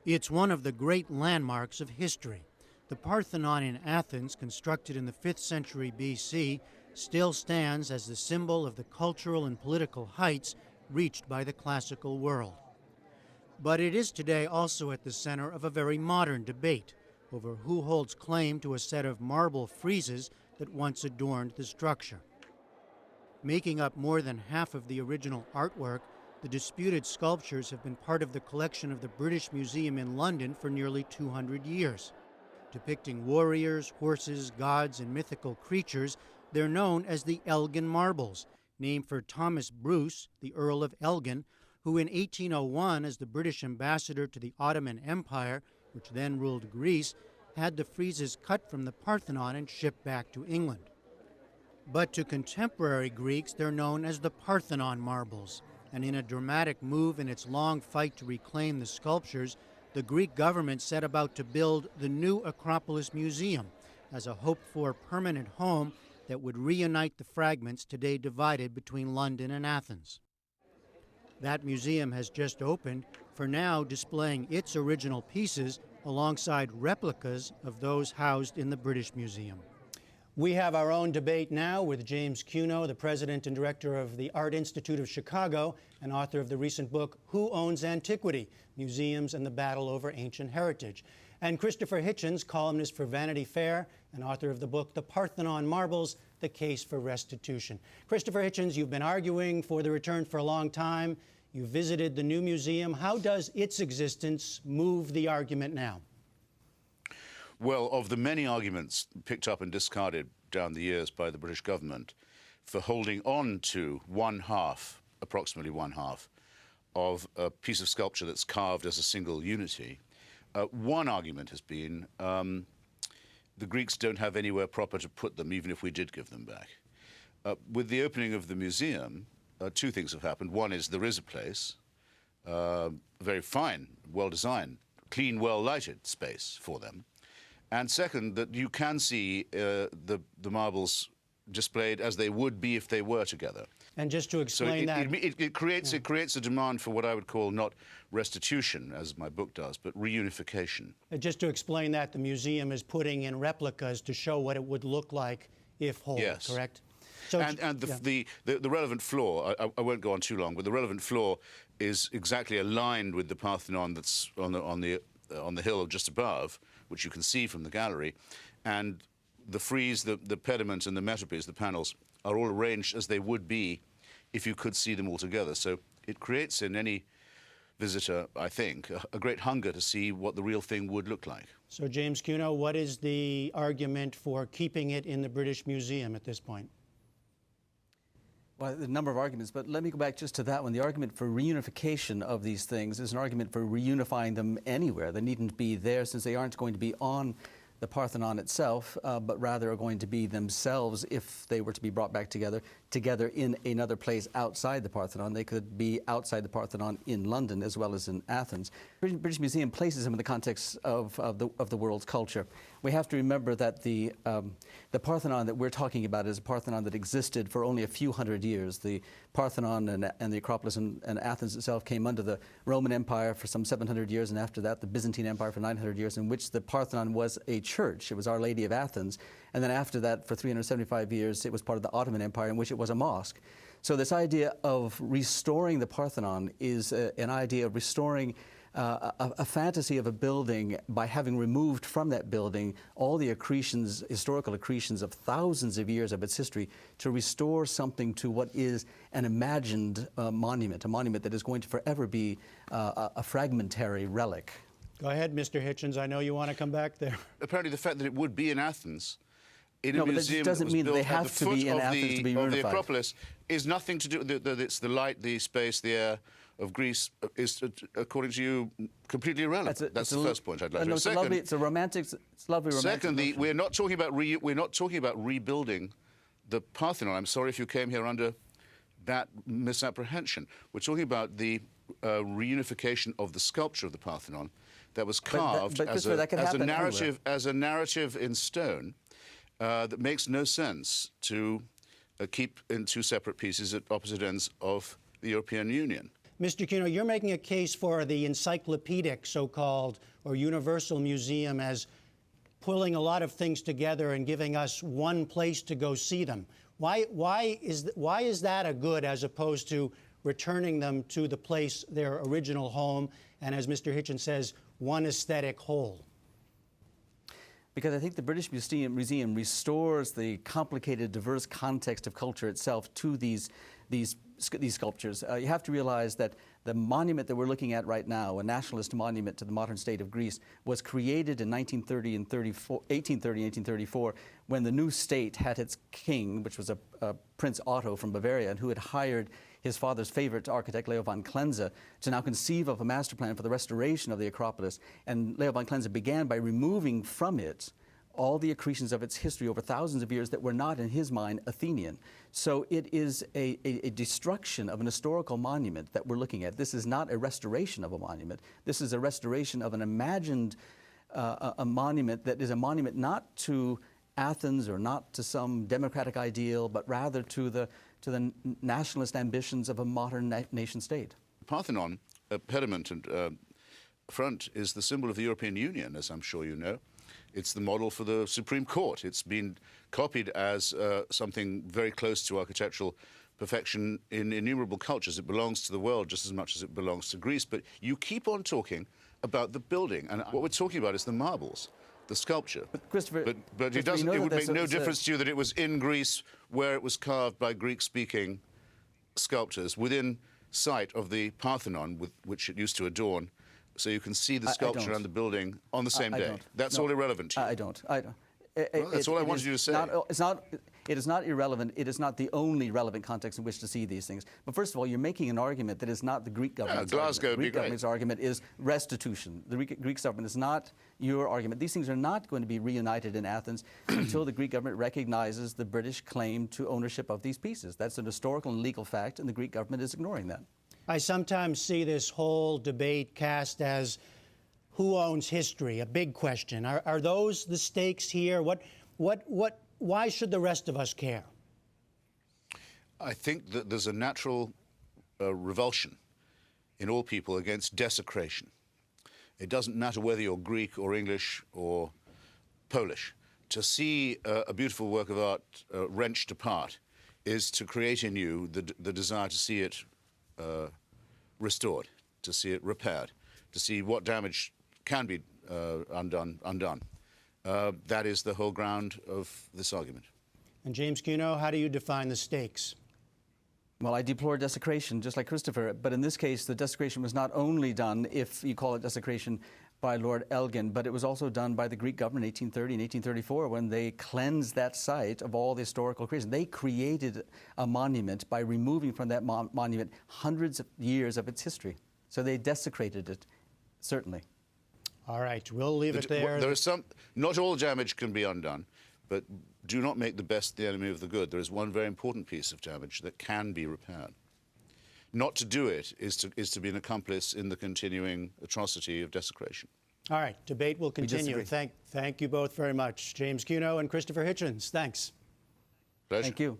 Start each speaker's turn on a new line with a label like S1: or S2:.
S1: It's one of the great landmarks of history. The Parthenon in Athens, constructed in the 5th century BC, still stands as the symbol of the cultural and political heights reached by the classical world. But it is today also at the center of a very modern debate over who holds claim to a set of marble friezes that once adorned the structure. Making up more than half of the original artwork, the disputed sculptures have been part of the collection of the British Museum in London for nearly 200 years. Depicting warriors, horses, gods, and mythical creatures, they're known as the Elgin Marbles, named for Thomas Bruce, the Earl of Elgin, who in 1801, as the British ambassador to the Ottoman Empire, which then ruled Greece, had the friezes cut from the Parthenon and shipped back to England. But to contemporary Greeks, they're known as the Parthenon Marbles. And in a dramatic move in its long fight to reclaim the sculptures, the Greek government set about to build the new Acropolis Museum as a hoped-for permanent home that would reunite the fragments today divided between London and Athens. That museum has just opened, for now displaying its original pieces alongside replicas of those housed in the British Museum. We have our own debate now with James Cuno, the president and director of the Art Institute of Chicago and author of the recent book, Who Owns Antiquity? Museums and the Battle Over Ancient Heritage. And Christopher Hitchens, columnist for Vanity Fair and author of the book, The Parthenon Marbles, The Case for Restitution. Christopher Hitchens, you've been arguing for the return for a long time. You visited the new museum. How does its existence move the argument now?
S2: Well, of the many arguments picked up and discarded down the years by the British government for holding on to approximately one half, of a piece of sculpture that's carved as a single unity, one argument has been the Greeks don't have anywhere proper to put them, even if we did give them back. With the opening of the museum, two things have happened. One is there is a place, very fine, well-designed, clean, well-lighted space for them. And second, that you can see the marbles displayed as they would be if they were together.
S1: And just to explain
S2: it creates a demand for what I would call not restitution, as my book does, but reunification.
S1: Just to explain that, the museum is putting in replicas to show what it would look like if whole,
S2: yes.
S1: Correct? So,
S2: and the relevant floor, I won't go on too long, but the relevant floor is exactly aligned with the Parthenon that's on the hill just above, which you can see from the gallery, and the frieze, the pediment and the metapiece, the panels, are all arranged as they would be if you could see them all together. So it creates in any visitor, I think, a great hunger to see what the real thing would look like.
S1: So James Cuno, what is the argument for keeping it in the British Museum at this point?
S3: Well, a number of arguments, but let me go back just to that one. The argument for reunification of these things is an argument for reunifying them anywhere. They needn't be there since they aren't going to be on the Parthenon itself, but rather are going to be themselves if they were to be brought back together in another place outside the Parthenon. They could be outside the Parthenon in London as well as in Athens. British Museum places them in the context of the world's culture. We have to remember that the Parthenon that we're talking about is a Parthenon that existed for only a few hundred years. The Parthenon and the Acropolis and Athens itself came under the Roman Empire for some 700 years, and after that the Byzantine Empire for 900 years, in which the Parthenon was a church. It was Our Lady of Athens. And then after that, for 375 years, it was part of the Ottoman Empire, in which it was a mosque. So this idea of restoring the Parthenon is an idea of restoring a fantasy of a building by having removed from that building all the accretions, historical accretions of thousands of years of its history, to restore something to what is an imagined monument, a monument that is going to forever be a fragmentary relic.
S1: Go ahead, Mr. Hitchens. I know you want to come back there.
S2: Apparently the fact that it would be in Athens, in
S3: no,
S2: a museum
S3: but that doesn't mean that they have to be in Athens to be
S2: of the
S3: reunified.
S2: Acropolis, is nothing to do that. It's the light, the space, the air of Greece is, according to you, completely irrelevant. That's the first point I'd like to make.
S3: Second, it's lovely romantic.
S2: Secondly, we're not talking about rebuilding the Parthenon. I'm sorry if you came here under that misapprehension. We're talking about the reunification of the sculpture of the Parthenon that was carved as a narrative in stone that makes no sense to keep in two separate pieces at opposite ends of the European Union.
S1: Mr. Cuno, you're making a case for the encyclopedic so-called or universal museum as pulling a lot of things together and giving us one place to go see them. Why is that a good as opposed to returning them to the place, their original home, and as Mr. Hitchens says, one aesthetic whole?
S3: Because I think the British Museum restores the complicated, diverse context of culture itself to these sculptures. You have to realize that the monument that we're looking at right now, a nationalist monument to the modern state of Greece, was created in 1830 and 1834, when the new state had its king, which was a Prince Otto from Bavaria, and who had hired his father's favorite architect, Leo von Klenze, to now conceive of a master plan for the restoration of the Acropolis. And Leo von Klenze began by removing from it all the accretions of its history over thousands of years that were not, in his mind, Athenian. So it is a destruction of an historical monument that we're looking at. This is not a restoration of a monument. This is a restoration of an imagined a monument that is a monument not to Athens or not to some democratic ideal, but rather to the nationalist ambitions of a modern nation state.
S2: Parthenon pediment and front is the symbol of the European Union, as I'm sure you know. It's the model for the Supreme Court. It's been copied as something very close to architectural perfection in innumerable cultures. It belongs to the world just as much as it belongs to Greece. But you keep on talking about the building, and what we're talking about is the marbles, the sculpture.
S3: But Christopher,
S2: but it doesn't. It would make no difference to you that it was in Greece, where it was carved by Greek-speaking sculptors within sight of the Parthenon, with which it used to adorn. So you can see the sculpture and the building on the same day. That's all irrelevant to you.
S3: I don't.
S2: That's all I wanted you to say.
S3: It is not irrelevant. It is not the only relevant context in which to see these things. But first of all, you're making an argument that is not the Greek government's
S2: Glasgow
S3: argument. The Greek government's argument is restitution. The Greek government is not your argument. These things are not going to be reunited in Athens until the Greek government recognizes the British claim to ownership of these pieces. That's an historical and legal fact, and the Greek government is ignoring that.
S1: I sometimes see this whole debate cast as who owns history, a big question. Are those the stakes here? Why should the rest of us care?
S2: I think that there's a natural revulsion in all people against desecration. It doesn't matter whether you're Greek or English or Polish. To see a beautiful work of art wrenched apart is to create in you the desire to see it restored, to see it repaired, to see what damage can be undone. That is the whole ground of this argument.
S1: And James Cuno, how do you define the stakes?
S3: Well, I deplore desecration, just like Christopher. But in this case, the desecration was not only done, if you call it desecration, by Lord Elgin, but it was also done by the Greek government in 1830 and 1834 when they cleansed that site of all the historical creation. They created a monument by removing from that monument hundreds of years of its history. So they desecrated it, certainly.
S1: All right, we'll leave it there.
S2: There is not all damage can be undone, but do not make the best the enemy of the good. There is one very important piece of damage that can be repaired. Not to do it is to be an accomplice in the continuing atrocity of desecration.
S1: All right, debate will continue. Thank you both very much. James Cuno and Christopher Hitchens, thanks.
S2: Pleasure.
S3: Thank you.